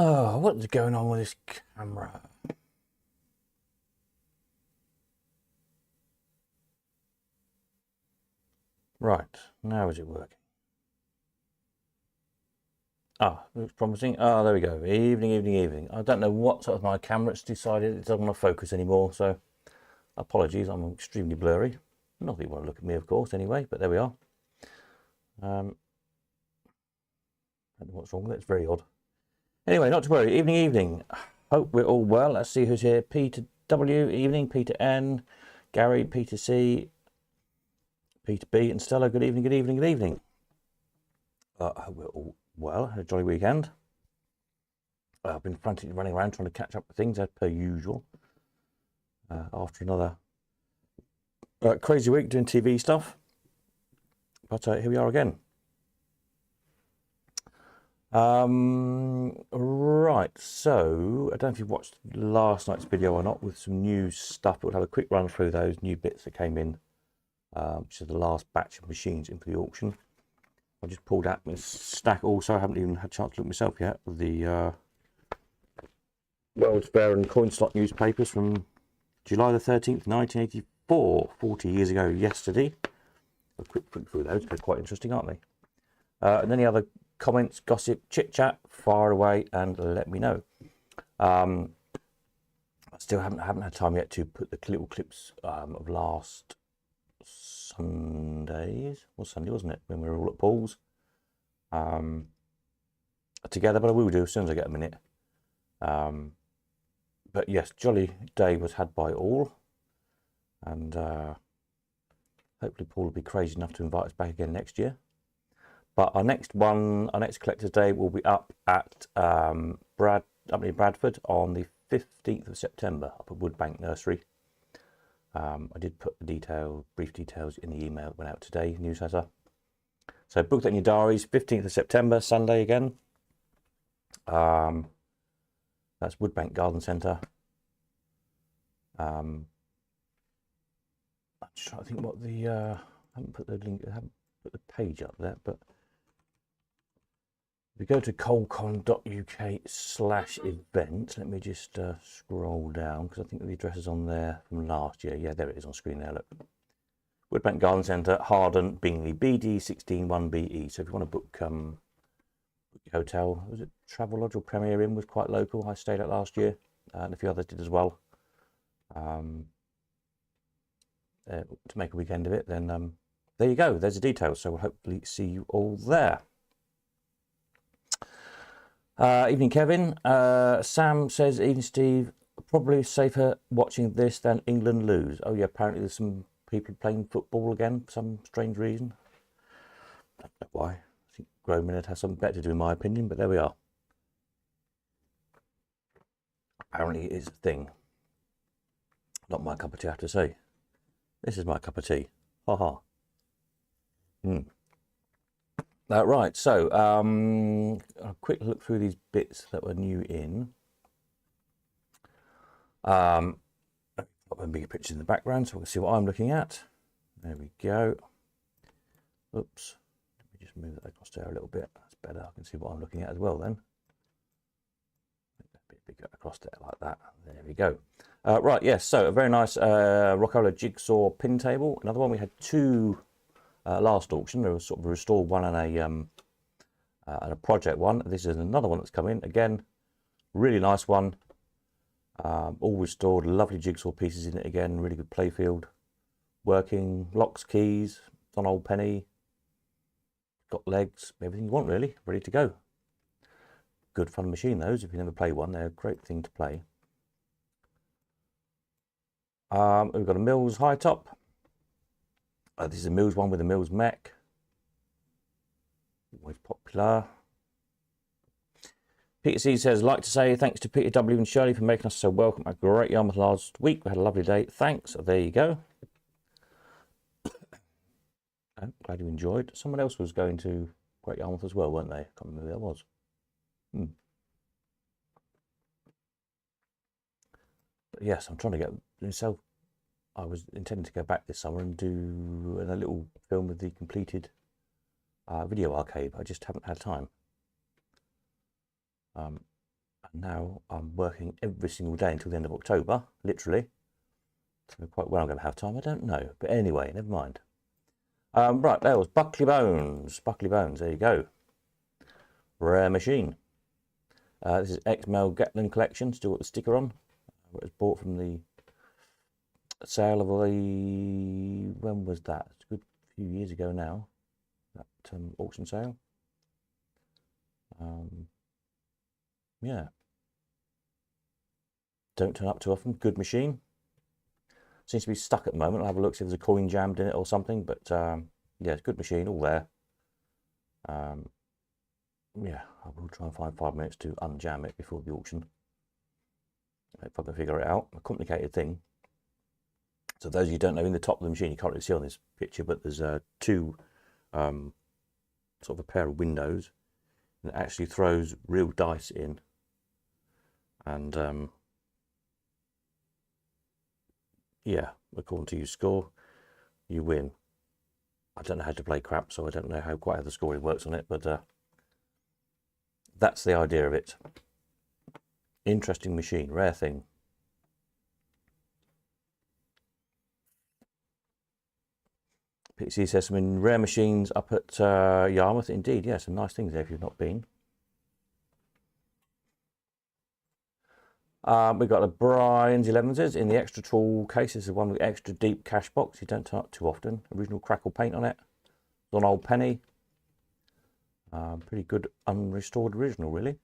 Oh, what's going on with this camera? Right, now is it working? Ah, looks promising. Ah, there we go. Evening. I don't know what sort of my camera's decided it doesn't want to focus anymore, so apologies, I'm extremely blurry. Not that you want to look at me, of course, anyway, but there we are. Don't know what's wrong with it, it's very odd. Anyway, not to worry. Evening. Hope we're all well. Let's see who's here. Peter W, evening. Peter N, Gary, Peter C, Peter B, and Stella. Good evening. Hope we're all well. Had a jolly weekend. I've been frantically running around trying to catch up with things as per usual. After another crazy week doing TV stuff. But here we are again. Right, so I don't know if you watched last night's video or not with some new stuff, but we'll have a quick run through those new bits that came in, which is the last batch of machines in for the auction. I just pulled out my stack also. I haven't even had a chance to look myself yet with the World's Fair and Coin Slot newspapers from July the 13th, 1984, 40 years ago yesterday. A quick look through those, they're quite interesting, aren't they? And any other comments, gossip, chit chat, fire away and let me know. I still haven't had time yet to put the little clips of last Sunday's, was Sunday, wasn't it, when we were all at Paul's together, but I will do as soon as I get a minute. But yes, jolly day was had by all, and hopefully Paul will be crazy enough to invite us back again next year. But our next collector's day will be up at Bradford on the 15th of September up at Woodbank Nursery. I did put the brief details in the email that went out today, newsletter. So book that in your diaries, 15th of September, Sunday again. That's Woodbank Garden Centre. I'm just trying to think what the I haven't put the link, I haven't put the page up there, but if we go to coalcon.uk/event, let me just scroll down because I think the address is on there from last year. Yeah, there it is on screen there, look. Woodbank Garden Centre, Harden, Bingley, BD161BE. So if you want to book your hotel, was it Travelodge or Premier Inn was quite local. I stayed at last year, and a few others did as well. To make a weekend of it, then there you go. There's the details. So we'll hopefully see you all there. Evening, Kevin. Sam says, evening, Steve. Probably safer watching this than England lose. Oh yeah, apparently there's some people playing football again for some strange reason. I don't know why. I think grown men has something better to do, in my opinion, but there we are. Apparently it is a thing. Not my cup of tea, I have to say. This is my cup of tea. Ha ha. Right, so a quick look through these bits that were new in. I've got bigger pictures in the background so we can see what I'm looking at. There we go. Oops. Let me just move that across there a little bit. That's better. I can see what I'm looking at as well then. A bit bigger across there like that. There we go. Right, yes, so a very nice Rockola jigsaw pin table. Another one. We had two last auction. There was sort of a restored one and a project one. This is another one that's come in. Again, really nice one. All restored, lovely jigsaw pieces in it again, really good playfield. Working, locks, keys, it's on old penny. Got legs, everything you want really, ready to go. Good fun machine those, if you never play one, they're a great thing to play. We've got a Mills high top. This is a Mills one with a Mills mech. Always popular. Peter C says, like to say thanks to Peter W and Shirley for making us so welcome at Great Yarmouth last week. We had a lovely day. Thanks. There you go. I'm glad you enjoyed. Someone else was going to Great Yarmouth as well, weren't they? I can't remember who that was. But yes, I'm trying to get myself. I was intending to go back this summer and do a little film with the completed video archive. I just haven't had time. And now I'm working every single day until the end of October, literally. So quite well I'm going to have time, I don't know. But anyway, never mind. Right, there was Buckley Bones. Buckley Bones, there you go. Rare machine. This is X-Mel Gatlin collection, still got the sticker on. It was bought from the sale of the, when was that? It's a good few years ago now, that auction sale. Yeah. Don't turn up too often. Good machine. Seems to be stuck at the moment. I'll have a look, see if there's a coin jammed in it or something. But yeah, it's a good machine, all there. Yeah, I will try and find 5 minutes to unjam it before the auction. If I can figure it out. A complicated thing. So those of you who don't know, in the top of the machine, you can't really see on this picture, but there's two sort of a pair of windows. And it actually throws real dice in. And yeah, according to your score, you win. I don't know how to play crap, so I don't know quite how the scoring works on it, but that's the idea of it. Interesting machine, rare thing. Pixie says some rare machines up at Yarmouth. Indeed, yeah, some nice things there if you've not been. We've got the Brian's 11s in the extra tall case. This is one with extra deep cash box. You don't turn up too often. Original crackle paint on it. It's on old penny. Pretty good unrestored original, really.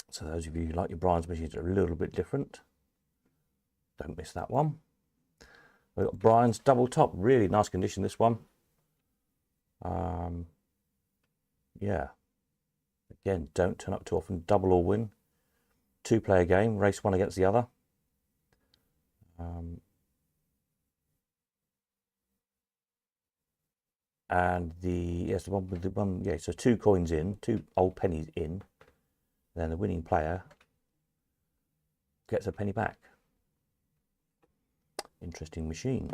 So those of you who like your Brian's machines are a little bit different, don't miss that one. We've got Brian's double top, really nice condition, this one. Yeah, again, don't turn up too often. Double or win. 2-player game, race one against the other. And the one with the one, yeah, so 2 coins in, 2 old pennies in. Then the winning player gets a penny back. Interesting machine.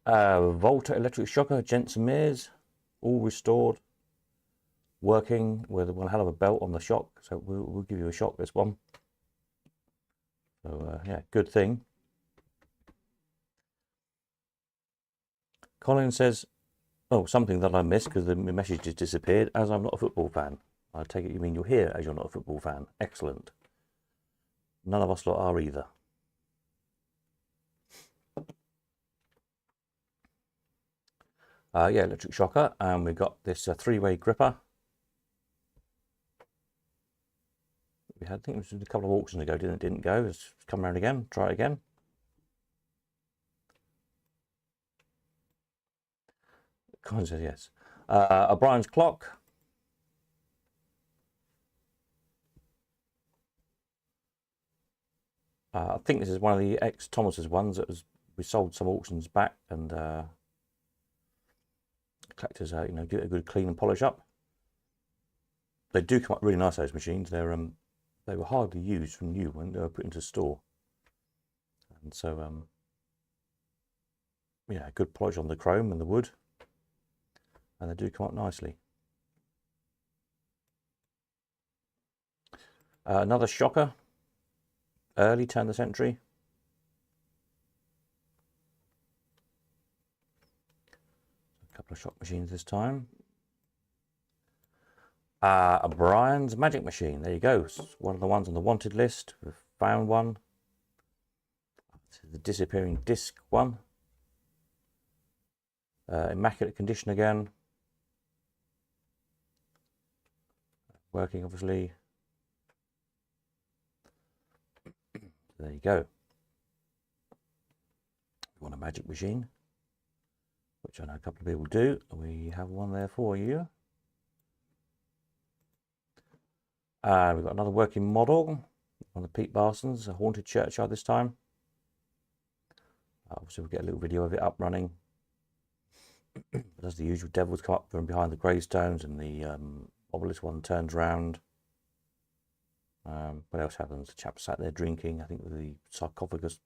Volta electric shocker, Gents and Mears, all restored, working with one hell of a belt on the shock. So we'll give you a shock, this one. So yeah, good thing. Colin says, oh, something that I missed because the message just disappeared, as I'm not a football fan. I take it you mean you're here as you're not a football fan. Excellent. None of us lot are either. Yeah, electric shocker, and we've got this 3-way gripper. We had, I think it was a couple of auctions ago, didn't go. It's come around again. Try it again. Colin says yes. O'Brien's clock. I think this is one of the ex-Thomas's ones that we sold some auctions back, and collectors, you know, give it a good clean and polish up. They do come up really nice, those machines. They were hardly used from new when they were put into store, and so yeah, good polish on the chrome and the wood, and they do come up nicely. Another shocker, early turn of the century. A couple of shock machines this time. Brian's magic machine. There you go. It's one of the ones on the wanted list. We've found one. This is the disappearing disc one. Immaculate condition again. Working, obviously. There you go. You want a magic machine, which I know a couple of people do. We have one there for you. We've got another working model on the Pete Barsons, a haunted churchyard this time. Obviously, we'll get a little video of it up running. As the usual, devils come up from behind the gravestones, and the obelisk one turns round. What else happens? The chap sat there drinking. I think the sarcophagus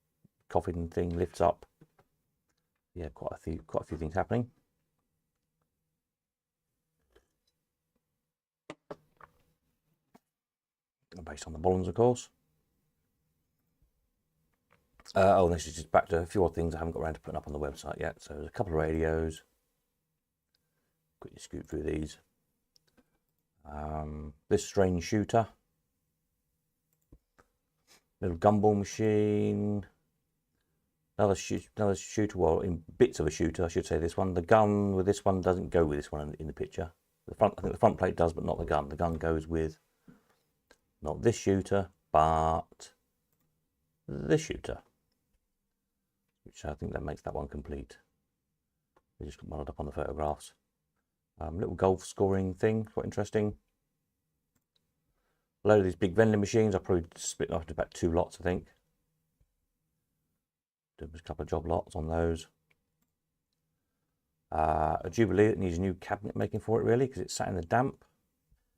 coffin thing lifts up. yeah, quite a few things happening. Based on the Bollens, of course. Oh, this is just back to a few odd things I haven't got around to putting up on the website yet. So there's a couple of radios. Quickly scoot through these. This strange shooter. Little gumball machine. Another shooter, well, in bits of a shooter, I should say. This one, the gun with this one doesn't go with this one in the picture. I think the front plate does, but not the gun. The gun goes with not this shooter, but this shooter, which I think that makes that one complete. They just modeled up on the photographs. Little golf scoring thing, quite interesting. A load of these big vending machines. I'll probably split off into about 2 lots, I think. There's a couple of job lots on those. A Jubilee that needs a new cabinet making for it, really, because it's sat in the damp.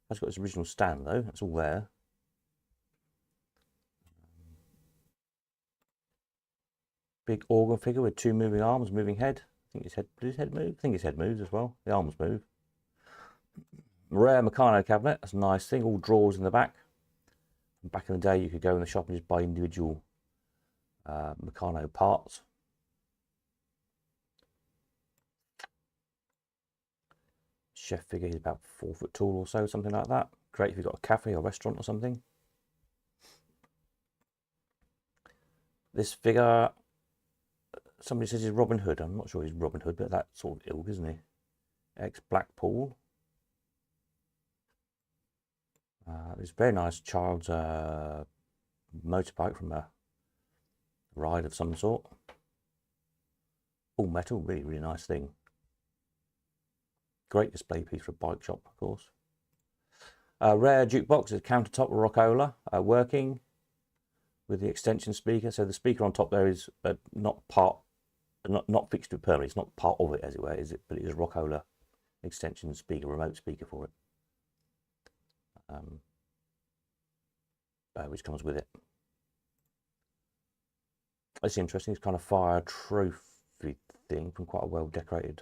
It's got its original stand, though. That's all there. Big organ figure with 2 moving arms, moving head. I think his head, did his head move? I think his head moves as well. The arms move. Rare Meccano cabinet. That's a nice thing. All drawers in the back. Back in the day, you could go in the shop and just buy individual Meccano parts. Chef figure, he's about 4 foot tall or so, something like that. Great if you've got a cafe or restaurant or something. This figure, somebody says he's Robin Hood. I'm not sure he's Robin Hood, but that sort of ilk, isn't he? Ex-Blackpool. This very nice child's motorbike from a ride of some sort. All metal, really, really nice thing. Great display piece for a bike shop, of course. Rare jukebox is a countertop Rockola, working with the extension speaker. So the speaker on top there is not fixed to it permanently. It's not part of it, as it were, is it? But it is a Rockola extension speaker, remote speaker for it, which comes with it. It's interesting. It's kind of fire trophy thing from quite a well decorated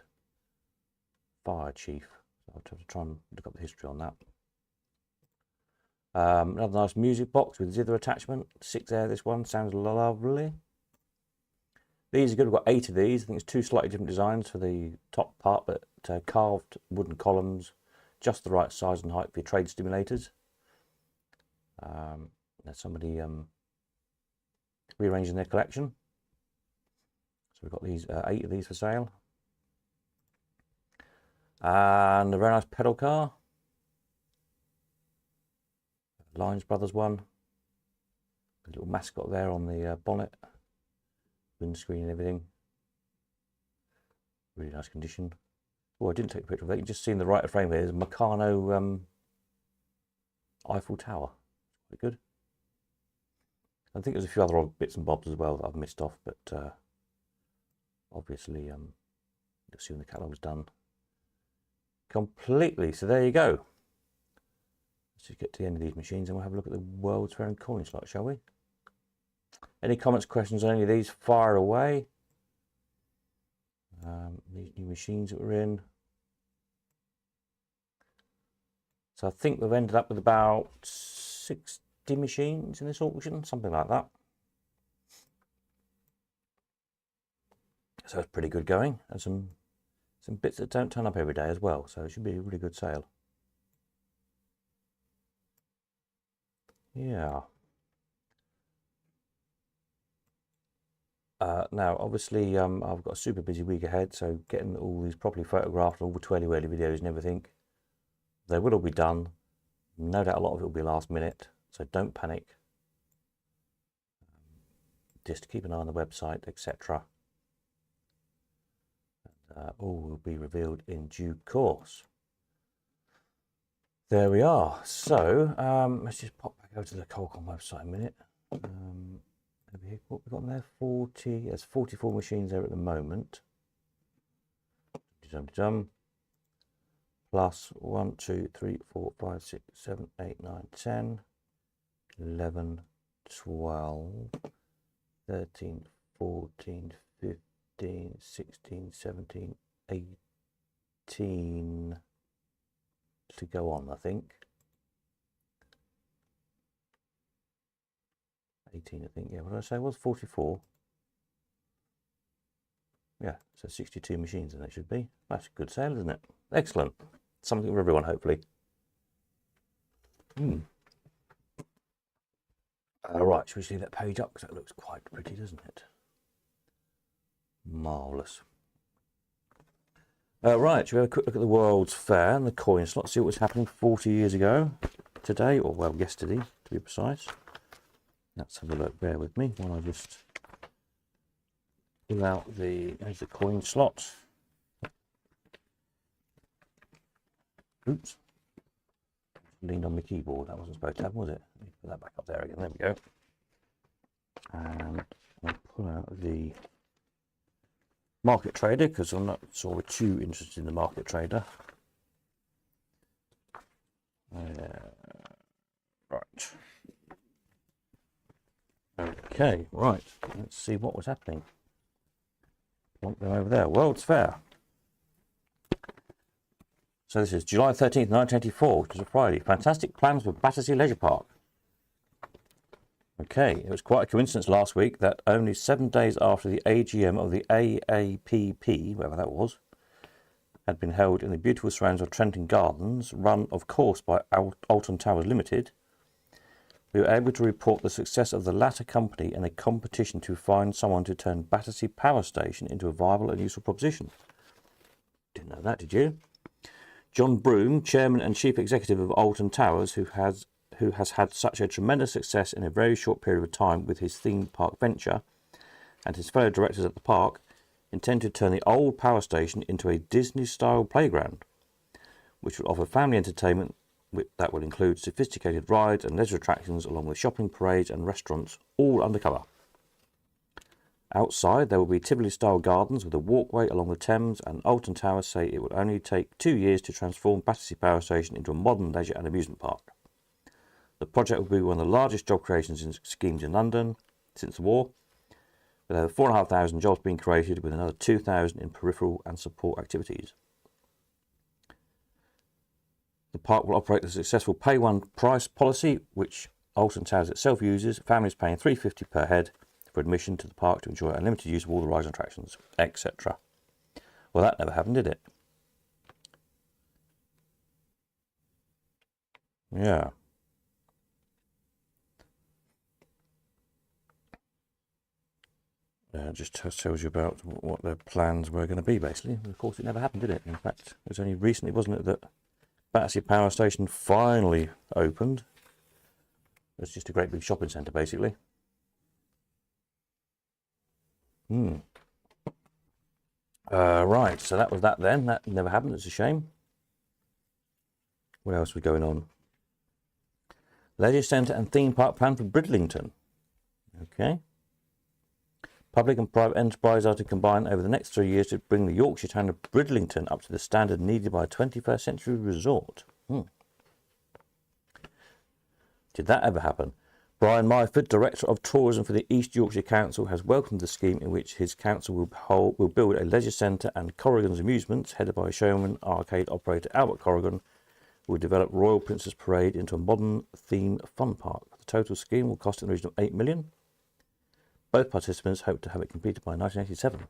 fire chief. So I'll have to try and look up the history on that. Another nice music box with zither attachment. 6 there, this one. Sounds lovely. These are good. We've got 8 of these. I think it's 2 slightly different designs for the top part, but carved wooden columns, just the right size and height for your trade stimulators. There's somebody rearranging their collection. So we've got these 8 of these for sale. And a very nice pedal car. Lines Brothers one. A little mascot there on the bonnet. Windscreen and everything. Really nice condition. Oh, I didn't take a picture of that. You just seen the right of frame here. There's a Meccano Eiffel Tower. Quite good. I think there's a few other odd bits and bobs as well that I've missed off, but obviously you'll see when the catalogue's done completely. So there you go. Let's just get to the end of these machines and we'll have a look at the World's Fair and coin slot, shall we? Any comments, questions on any of these, fire away. These new machines that we're in. So I think we've ended up with about 60 machines in this auction, something like that. So it's pretty good going, and some bits that don't turn up every day as well. So it should be a really good sale. Yeah. Now, obviously, I've got a super busy week ahead, so getting all these properly photographed, all the twirly-whirly videos and everything, they will all be done. No doubt a lot of it will be last minute, so don't panic. Just keep an eye on the website, etc. All will be revealed in due course. There we are. So let's just pop back over to the Colcon website a minute. What we've got on there, 40. There's 44 machines there at the moment. Plus 1, 2, 3, 4, 5, 6, 7, 8, 9, 10, 11, 12, 13, 14, 15, 16, 17, 18 to go on, I think. 18, I think. Yeah, what did I say? It was 44. Yeah, so 62 machines, and they should be. That's a good sale, isn't it? Excellent. Something for everyone, hopefully. Right, should we see that page up? Because that looks quite pretty, doesn't it? Marvellous. Right, should we have a quick look at the World's Fair and the coin slot, see what was happening 40 years ago today, or well, yesterday, to be precise. Let's have a look, bear with me while I just pull out there's the coin slot. Oops. Leaned on my keyboard, that wasn't supposed to happen, was it? Let me put that back up there again, there we go. And I'll pull out the market trader, because I'm not sort of too interested in the market trader. Right. Okay, right. Let's see what was happening. Won't go over there. World's Fair. So this is July 13th, 1984, which is a Friday. Fantastic plans for Battersea Leisure Park. Okay, it was quite a coincidence last week that only 7 days after the AGM of the AAPP, whatever that was, had been held in the beautiful surrounds of Trenton Gardens, run of course by Alton Towers Limited, we were able to report the success of the latter company in a competition to find someone to turn Battersea Power Station into a viable and useful proposition. Didn't know that, did you? John Broome, Chairman and Chief Executive of Alton Towers, who has had such a tremendous success in a very short period of time with his theme park venture, and his fellow directors at the park, intend to turn the old power station into a Disney-style playground, which will offer family entertainment that will include sophisticated rides and leisure attractions along with shopping, parades and restaurants, all undercover. Outside there will be Tivoli-style gardens with a walkway along the Thames, and Alton Towers say it will only take 2 years to transform Battersea Power Station into a modern leisure and amusement park. The project will be one of the largest job creations schemes in London since the war, with over 4,500 jobs being created, with another 2,000 in peripheral and support activities. The park will operate the successful pay one price policy, which Alton Towers itself uses, families paying £3.50 per head for admission to the park to enjoy unlimited use of all the rides and attractions, etc. Well, that never happened, did it? Yeah. Just tells you about what their plans were going to be, basically. Of course, it never happened, did it? In fact, it was only recently, wasn't it, that Battersea Power Station finally opened. It's just a great big shopping centre, basically. Right, so that was that then. That never happened. It's a shame. What else was going on? Leisure Centre and theme park plan for Bridlington. Okay. Public and private enterprise are to combine over the next 3 years to bring the Yorkshire town of Bridlington up to the standard needed by a 21st century resort. Did that ever happen? Brian Myford, Director of Tourism for the East Yorkshire Council, has welcomed the scheme in which his council will build a leisure centre, and Corrigan's Amusements, headed by showman arcade operator Albert Corrigan, will develop Royal Princess Parade into a modern theme fun park. The total scheme will cost in the region of £8 million. Both participants hope to have it completed by 1987.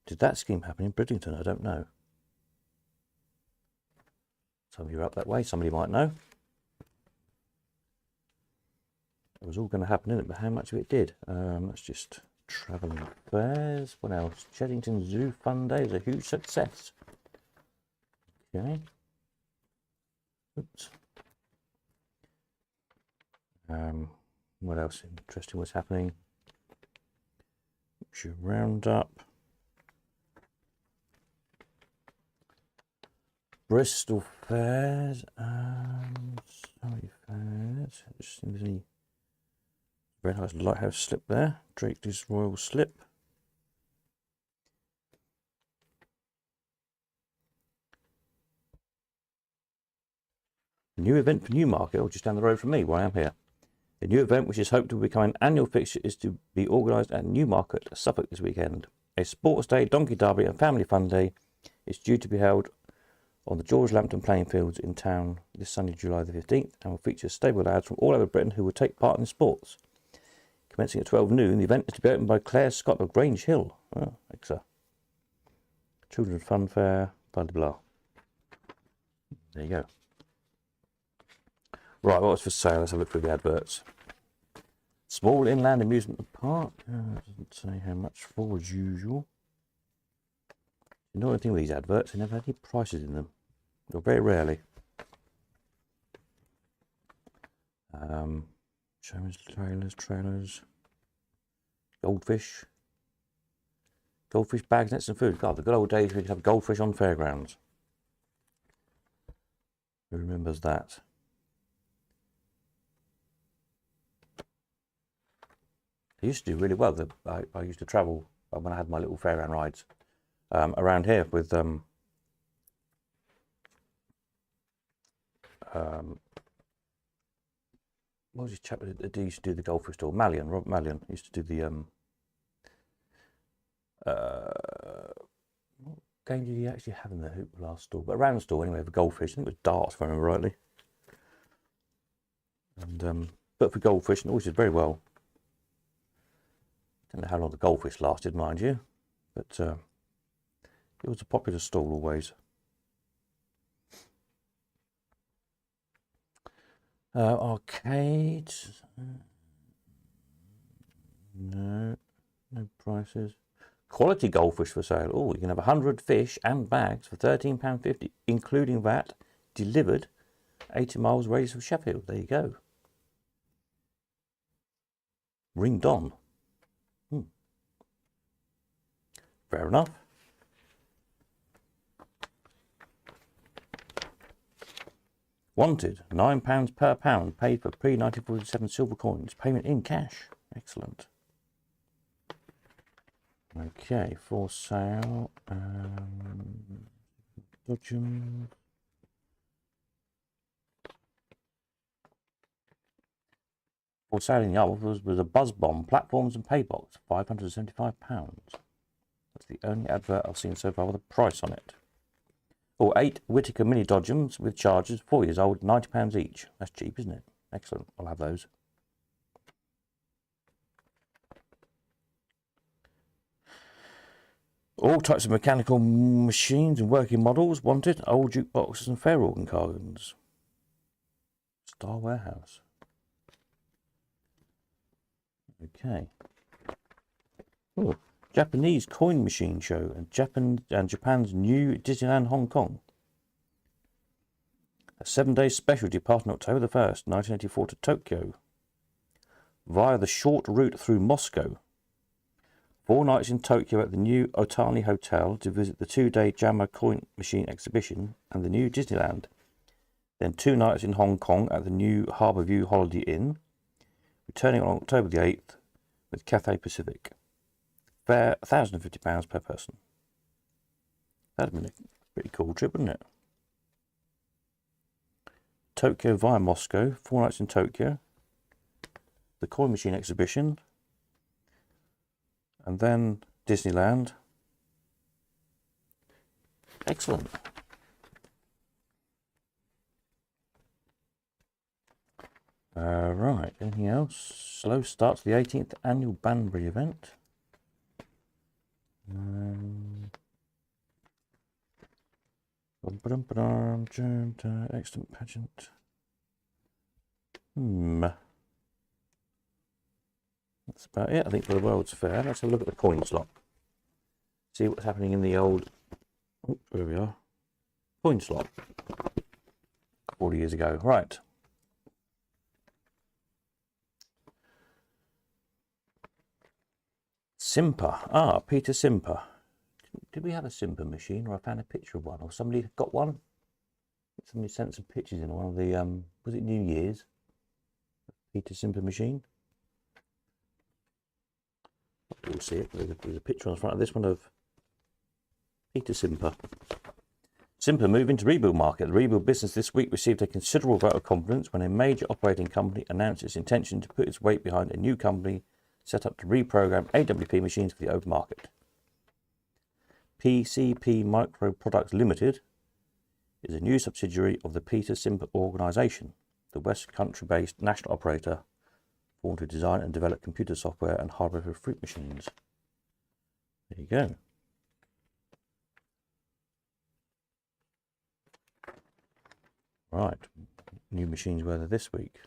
Did that scheme happen in Bridlington? I don't know. Some of you are up that way, somebody might know. It was all going to happen in it, but how much of it did? Let's just travelling fairs. What else? Cheddington Zoo Fun Day is a huge success. Okay. Oops. What else interesting was happening? Yorkshire Roundup. Bristol Fairs and Surrey Fairs. Just seems any very nice lighthouse slip there. Drake's Royal Slip. New event for Newmarket, just down the road from me, where I am here. The new event, which is hoped to become an annual fixture, is to be organised at Newmarket, Suffolk this weekend. A sports day, donkey derby and family fun day is due to be held on the George Lambton playing fields in town this Sunday, July the 15th, and will feature stable lads from all over Britain who will take part in the sports. Commencing at 12 noon, the event is to be opened by Claire Scott of Grange Hill. Oh, excellent. Children's Fun Fair, blah, blah, blah. There you go. Right, what's for sale? Let's have a look through the adverts. Small inland amusement park. Doesn't say how much for as usual. You know the thing with these adverts, they never had any prices in them. Or very rarely. Showers, trailers. Goldfish. Goldfish bags, nets and food. God, the good old days we could have goldfish on fairgrounds. Who remembers that? I used to do really well. I used to travel when I had my little fairground rides around here with what was his chap that used to do the goldfish store? Mallion, Robert Mallion used to do the what game did he actually have in the Hoop last store? But around the store anyway, for goldfish. I think it was darts, if I remember rightly. And but for goldfish, and always did very well. Don't know how long the goldfish lasted, mind you, but it was a popular stall always. Arcades. No prices. Quality goldfish for sale. Oh, you can have 100 fish and bags for £13.50, including VAT, delivered 80 miles radius of Sheffield. There you go. Ringed on. Fair enough. Wanted, £9 per pound, paid for pre-1947 silver coins. Payment in cash. Excellent. Okay, for sale. Dodgem. For sale in the others was a buzz bomb, platforms and pay box, £575. That's the only advert I've seen so far with a price on it. Or 8 Whittaker mini dodgems with chargers, 4 years old, £90 each. That's cheap, isn't it? Excellent. I'll have those. All types of mechanical machines and working models wanted. Old jukeboxes and fair organ cargons. Star Warehouse. Okay. Oh, Japanese coin machine show and Japan's new Disneyland Hong Kong. A 7-day special departing October the 1st, 1984 to Tokyo. Via the short route through Moscow. 4 nights in Tokyo at the new Otani Hotel to visit the 2-day JAMA coin machine exhibition and the new Disneyland. Then 2 nights in Hong Kong at the new Harbour View Holiday Inn. Returning on October the 8th with Cathay Pacific. Fare £1,050 per person. That'd have been a pretty cool trip, wouldn't it? Tokyo via Moscow, 4 nights in Tokyo. The coin machine exhibition. And then Disneyland. Excellent. Right, anything else? Slow start to the 18th annual Banbury event. Excellent pageant. That's about it, I think, for the World's Fair. Let's have a look at the coin slot. See what's happening in the old... Oh, there we are. Coin slot. 40 years ago. Right. Simper. Ah, Peter Simper. Did we have a Simper machine, or I found a picture of one, or somebody got one? Somebody sent some pictures in one of the, was it New Year's? Peter Simper machine. You'll see it. There's a picture on the front of this one of Peter Simper. Simpler move into rebuild market. The rebuild business this week received a considerable vote of confidence when a major operating company announced its intention to put its weight behind a new company set up to reprogram AWP machines for the open market. PCP Micro Products Limited is a new subsidiary of the Peter Simper organisation, the West Country-based national operator formed to design and develop computer software and hardware for fruit machines. There you go. Right, new machines were there this week.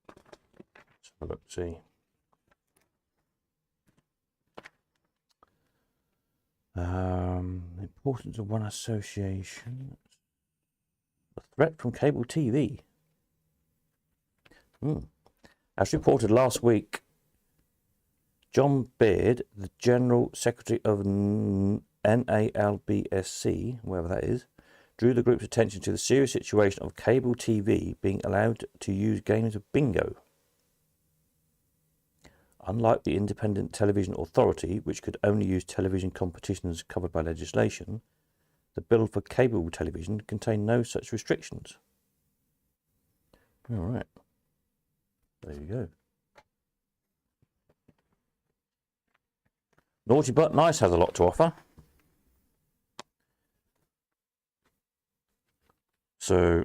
Let's have a look, see. Importance of one association. A threat from cable TV. As reported last week, John Beard, the General Secretary of NALBSC, wherever that is, drew the group's attention to the serious situation of cable TV being allowed to use games of bingo. Unlike the Independent Television Authority, which could only use television competitions covered by legislation, the bill for cable television contained no such restrictions. All right. There you go. Naughty But Nice has a lot to offer. So,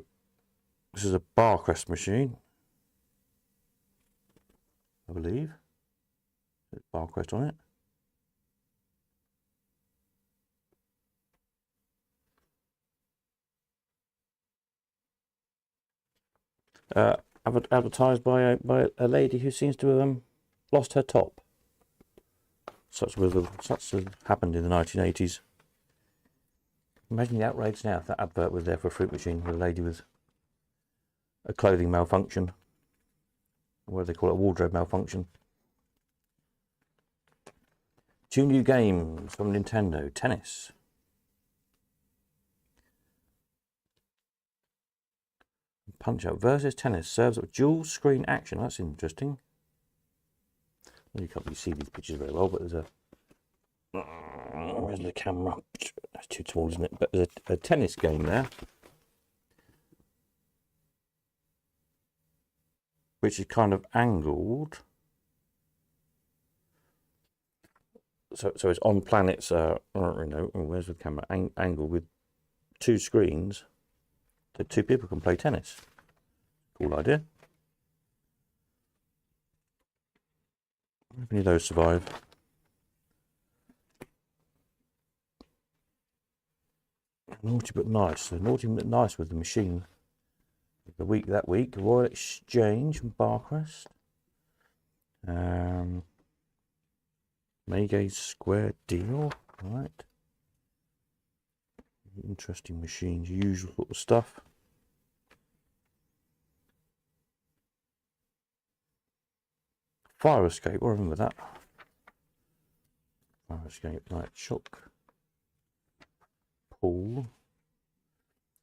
this is a Barcrest machine, I believe. There's Barcrest on it. Advertised by a lady who seems to have lost her top. Such happened in the 1980s. Imagine the outrage now if that advert was there for a fruit machine with a lady with a clothing malfunction. What do they call it? A wardrobe malfunction. 2 new games from Nintendo. Tennis. Punch Out versus Tennis serves up dual screen action. That's interesting. Well, you can't really see these pictures very well, but there's a... Where's the camera? That's too tall, isn't it? But there's a tennis game there, which is kind of angled. So it's on planets. I don't really know. Where's the camera? Angled with 2 screens, so 2 people can play tennis. Cool idea. If any of those survive. Naughty But Nice. So Naughty But Nice with the machine. That week, Royal Exchange from Barcrest. Maygaze Square Deal. Right. Interesting machines, usual sort of stuff. Fire Escape, I remember that. Fire Escape, right, Shock. Pool.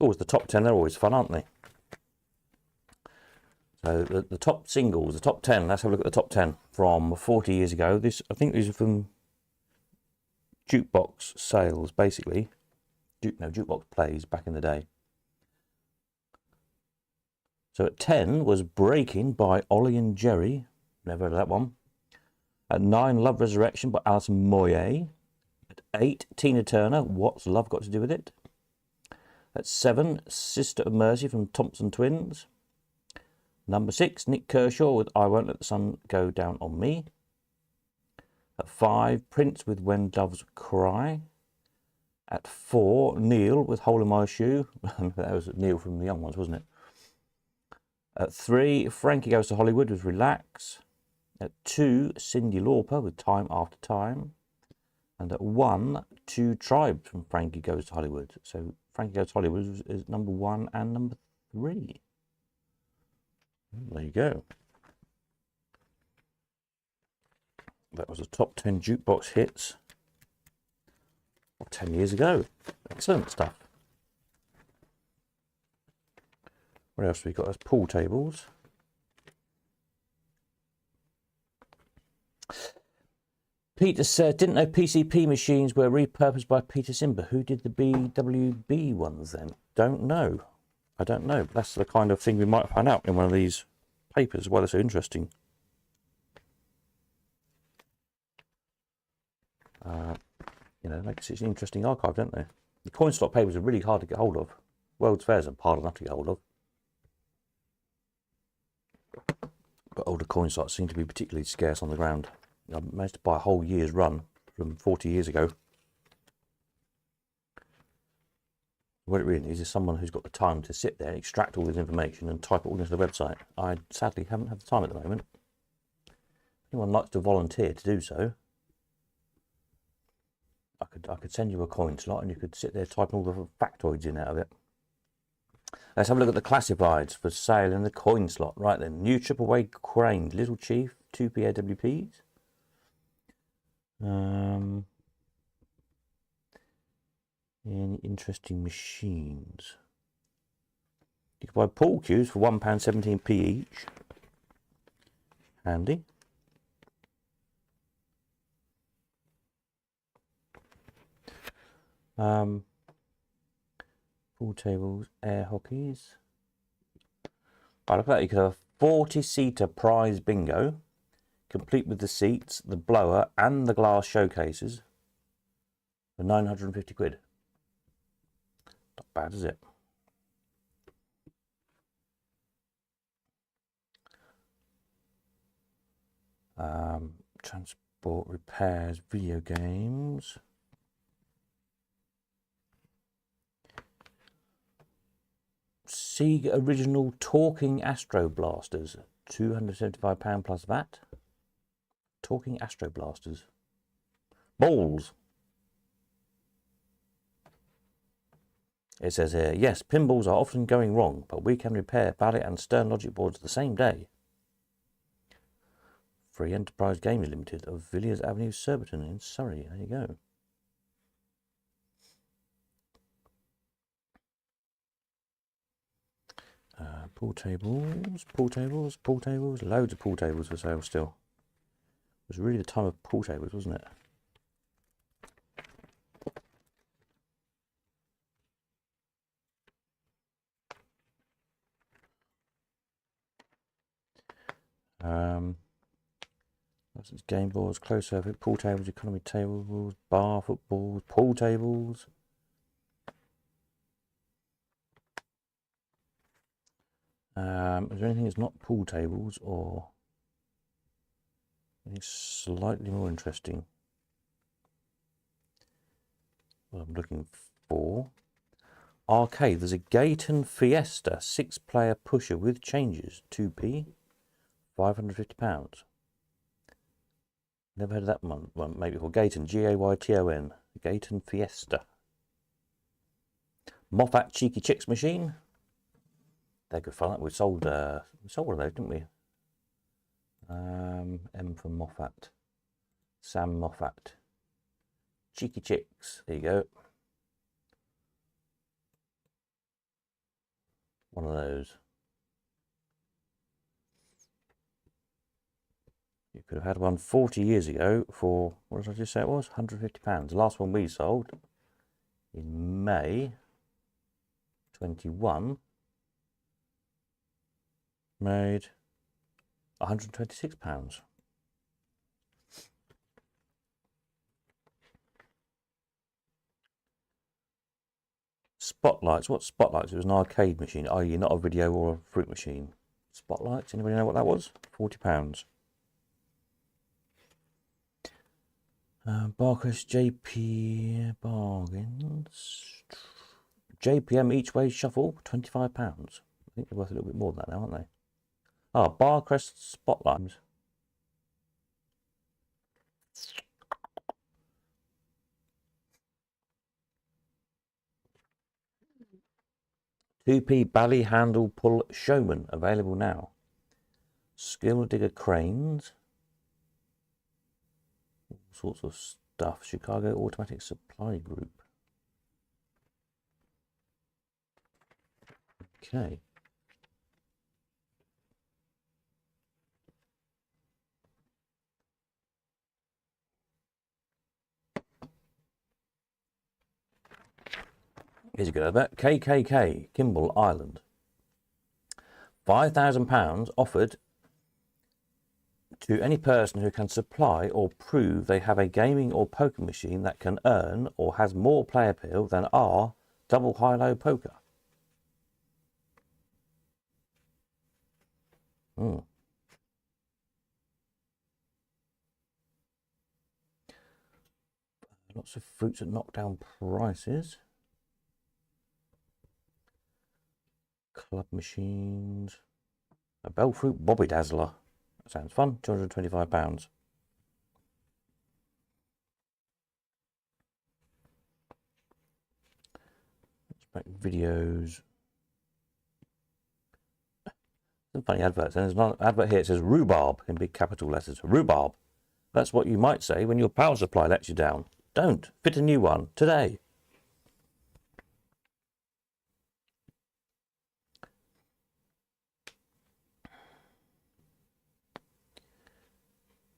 Always the top 10, they're always fun, aren't they? So the top singles, the top 10, let's have a look at the top 10 from 40 years ago. I think these are from jukebox sales, basically. Jukebox plays back in the day. So at 10 was Breaking by Ollie and Jerry. Never heard of that one. At 9, Love Resurrection by Alison Moyet. At 8, Tina Turner, What's Love Got to Do With It? At 7, Sister of Mercy from Thompson Twins. Number 6, Nick Kershaw with I Won't Let the Sun Go Down on Me. At 5, Prince with When Doves Cry. At 4, Neil with Hole in My Shoe. That was Neil from the Young Ones, wasn't it? At 3, Frankie Goes to Hollywood with Relax. At 2, Cyndi Lauper with Time After Time. And at 1, 2 Tribes from Frankie Goes to Hollywood. So Frankie Goes to Hollywood is number 1 and number 3. There you go. That was the top 10 jukebox hits of 10 years ago. Excellent stuff. What else have we got? There's pool tables. Peter said, didn't know PCP machines were repurposed by Peter Simber. Who did the BWB ones then? Don't know. I don't know. That's the kind of thing we might find out in one of these papers. Why they're so interesting. You know, makes it an interesting archive, don't they? The coin slot papers are really hard to get hold of. World's Fairs are hard enough to get hold of. But older coin slots seem to be particularly scarce on the ground. I managed to buy a whole year's run from 40 years ago. What it really is someone who's got the time to sit there, extract all this information and type it all into the website. I sadly haven't had the time at the moment. If anyone likes to volunteer to do so, I could send you a coin slot and you could sit there typing all the factoids in out of it. Let's have a look at the classifieds for sale in the coin slot. Right then, new triple A craned Little Chief 2p AWPs. Any interesting machines? You can buy pool cues for £1.17p each. Handy. Pool tables, air hockeys. Right, look at that. You could have a 40-seater prize bingo, complete with the seats, the blower, and the glass showcases for 950 quid. Not bad, is it? Transport, repairs, video games. Sega original talking Astro Blasters, £275 plus VAT. Talking Astro Blasters. Balls. It says here, yes, pinballs are often going wrong, but we can repair ballot and stern logic boards the same day. Free Enterprise Games Limited of Villiers Avenue, Surbiton in Surrey. There you go. Pool tables, pool tables, pool tables. Loads of pool tables for sale still. It was really the time of pool tables, wasn't it? That's game boards, close circuit, pool tables, economy tables, bar footballs, pool tables. Is there anything that's not pool tables or anything slightly more interesting? What I'm looking for. Arcade, there's a Gaten Fiesta 6-player pusher with changes, 2p, £550. Never heard of that one. Well, maybe for Gaten, G-A-Y-T-O-N, Gaten Fiesta. Moffat Cheeky Chicks machine. They're good fun. We sold one of those, didn't we? M for Moffat. Sam Moffat. Cheeky Chicks. There you go. One of those. You could have had one 40 years ago for, what did I just say it was? £150. The last one we sold in May 21 made £126. Spotlights. What Spotlights? It was an arcade machine, i.e. not a video or a fruit machine. Spotlights. Anybody know what that was? £40. Barcrest JP bargains. JPM each way shuffle, £25. I think they're worth a little bit more than that now, aren't they? Ah, Barcrest Spotlights. £2p Bally Handle Pull Showman available now. Skill Digger Cranes. All sorts of stuff. Chicago Automatic Supply Group. Okay. Here's a good advert. KKK, Kimball Island. £5,000 offered to any person who can supply or prove they have a gaming or poker machine that can earn or has more play appeal than our double high-low poker. Lots of fruits at knockdown prices. Club machines. A Bellfruit Bobby Dazzler. That sounds fun. £225. Let's make videos. Some funny adverts. And there's an advert here. It says rhubarb in big capital letters. Rhubarb. That's what you might say when your power supply lets you down. Don't. Fit a new one today.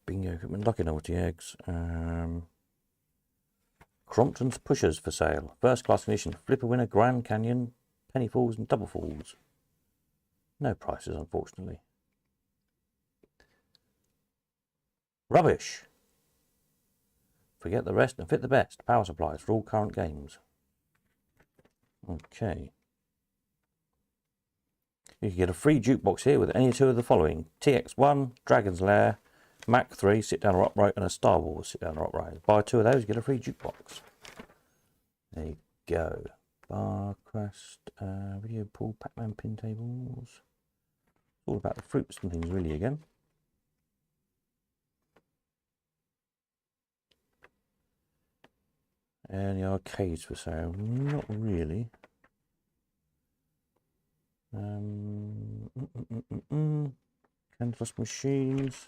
Bingo equipment, lucky novelty eggs. Crompton's pushers for sale. First class condition. Flipper winner, Grand Canyon, penny falls and double falls. No prices, unfortunately. Rubbish. Forget the rest and fit the best. Power supplies for all current games. Okay. You can get a free jukebox here with any two of the following. TX1, Dragon's Lair, Mac 3, sit down or upright, and a Star Wars, sit down or upright. Buy two of those, you get a free jukebox. There you go. Bar Quest, video pool, Pac-Man pin tables. All about the fruits and things really again. And the arcades for sale, not really. Canvas machines.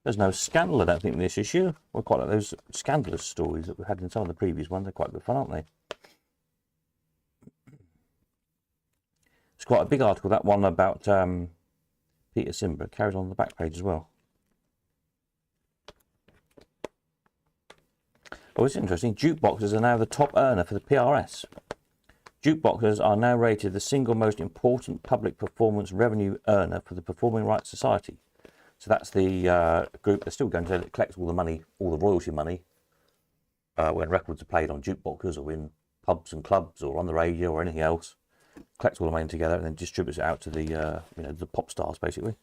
There's no scandal, I don't think, in this issue. Well, quite like those scandalous stories that we had in some of the previous ones. They're quite good fun, aren't they? It's quite a big article, that one about Peter Simber. Carries on the back page as well. Oh, it's interesting. Jukeboxes are now the top earner for the PRS. Jukeboxes are now rated the single most important public performance revenue earner for the Performing Rights Society. So that's the group they're still going to that collects all the money, all the royalty money, when records are played on jukeboxes or in pubs and clubs or on the radio or anything else. Collects all the money together and then distributes it out to the the pop stars, basically.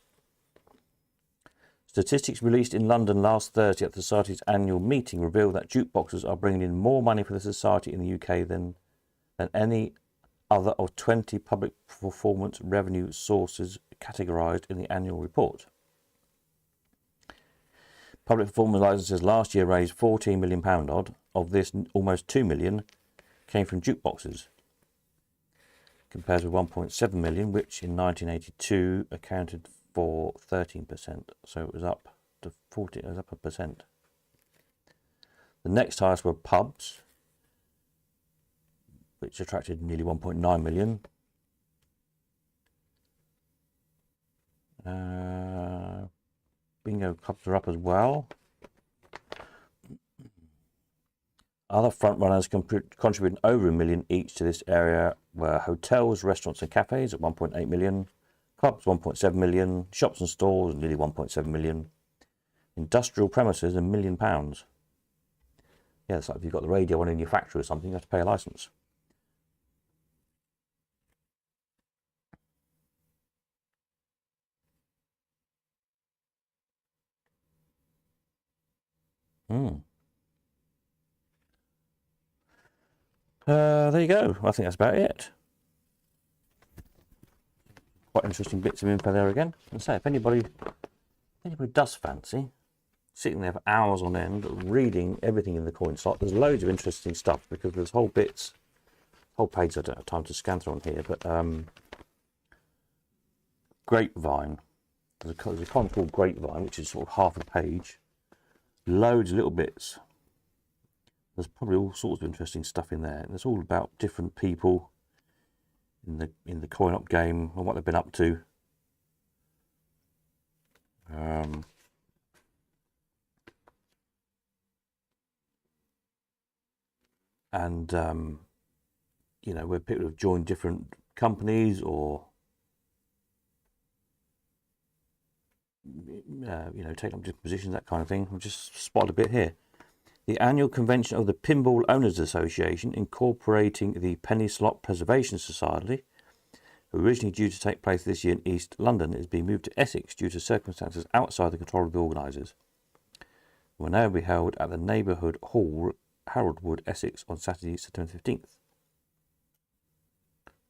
Statistics released in London last Thursday at the Society's annual meeting reveal that jukeboxes are bringing in more money for the Society in the UK than any other of 20 public performance revenue sources categorised in the annual report. Public performance licences last year raised £14 million odd. Of this, almost £2 million came from jukeboxes, compared with £1.7 million, which in 1982 accounted for 13%. So it was up to 40. It was up 1%. The next highest were pubs, which attracted nearly 1.9 million. Bingo clubs are up as well. Other front runners contributing over £1 million each to this area were hotels, restaurants and cafes at 1.8 million, clubs 1.7 million, shops and stores nearly 1.7 million, industrial premises £1 million. Yeah, it's like if you've got the radio on in your factory or something, you have to pay a licence. There you go. I think that's about it. Quite interesting bits of info there again. And say, if anybody does fancy sitting there for hours on end reading everything in the coin slot, there's loads of interesting stuff because there's whole pages I don't have time to scan through on here, but Grapevine. There's a column called Grapevine, which is sort of half a page. Loads of little bits. There's probably all sorts of interesting stuff in there. And it's all about different people in the coin-op game and what they've been up to. you know, where people have joined different companies or you know, taken up different positions, that kind of thing. I've just spotted a bit here. The annual convention of the Pinball Owners Association, incorporating the Penny Slot Preservation Society, originally due to take place this year in East London, is being moved to Essex due to circumstances outside the control of the organisers. Will now be held at the Neighbourhood Hall, Haroldwood, Essex, on Saturday, September 15th.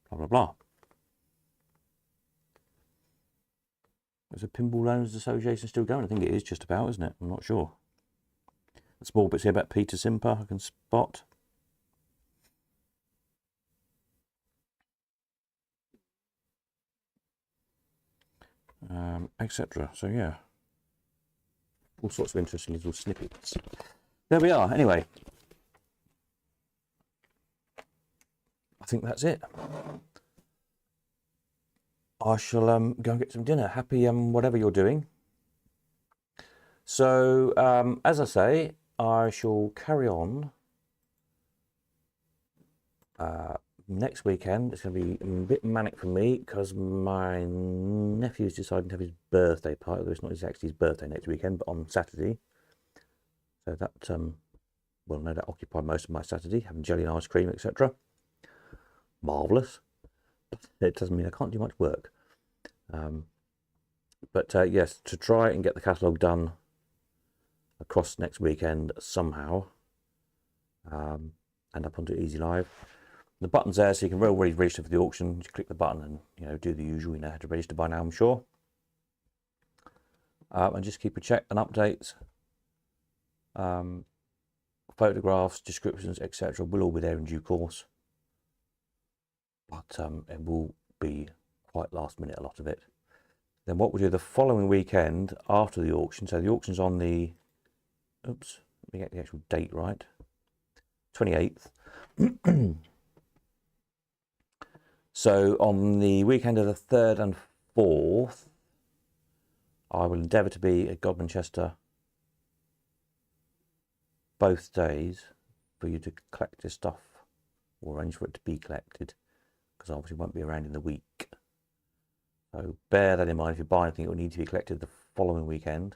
Blah, blah, blah. Is the Pinball Owners Association still going? I think it is just about, isn't it? I'm not sure. A small bits here about Peter Simper I can spot. Etc. So yeah, all sorts of interesting little snippets. There we are. Anyway, I think that's it. I shall go and get some dinner. Happy whatever you're doing. So as I say, I shall carry on next weekend. It's going to be a bit manic for me because my nephew's decided to have his birthday party, although it's not exactly his birthday next weekend, but on Saturday. So that well, no, that occupied most of my Saturday, having jelly and ice cream, etc. Marvellous. It doesn't mean I can't do much work. But yes, to try and get the catalogue done across next weekend somehow, and up onto Easy Live. The button's there, so you can already register for the auction. Just click the button and, you know, do the usual. You know how to register by now, I'm sure. And just keep a check and updates. Photographs, descriptions, etc. will all be there in due course. But it will be quite last minute, a lot of it. Then what we'll do the following weekend after the auction. So the auction's on the, oops, let me get the actual date right. 28th. So on the weekend of the 3rd and 4th, I will endeavour to be at Godmanchester both days for you to collect your stuff, or arrange for it to be collected, because I obviously won't be around in the week. So bear that in mind. If you buy anything, it will need to be collected the following weekend,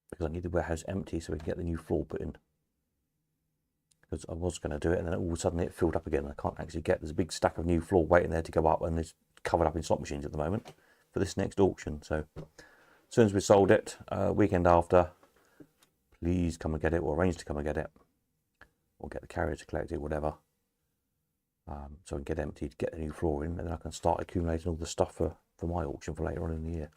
because I need the warehouse empty so we can get the new floor put in. Because I was going to do it, and then all of a sudden it filled up again. I can't actually get, there's a big stack of new floor waiting there to go up, and it's covered up in slot machines at the moment for this next auction. So as soon as we sold it, weekend after, please come and get it, or arrange to come and get it, or get the carrier to collect it, whatever. So I can get emptied, get the new floor in, and then I can start accumulating all the stuff for my auction for later on in the year.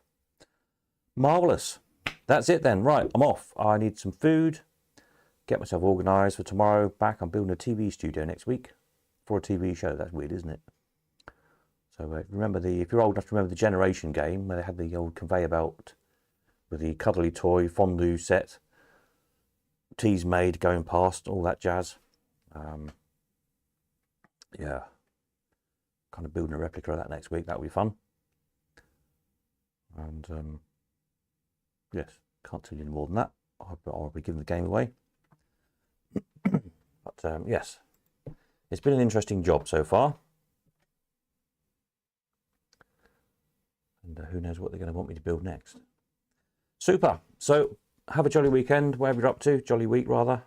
Marvellous. That's it then. Right, I'm off. I need some food, get myself organised for tomorrow. Back, I'm building a TV studio next week for a TV show. That's weird, isn't it? So remember if you're old enough to remember the Generation game, where they had the old conveyor belt with the cuddly toy fondue set, teas made going past, all that jazz. Yeah, kind of building a replica of that next week. That'll be fun. And yes, can't tell you any more than that. I'll be giving the game away. But yes, it's been an interesting job so far. And who knows what they're going to want me to build next. Super. So have a jolly weekend, wherever you're up to. Jolly week, rather.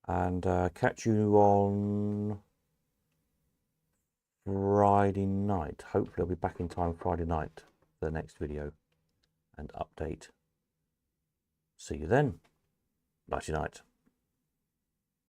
And catch you on Friday night. Hopefully I'll be back in time Friday night for the next video and update. See you then. Nighty night.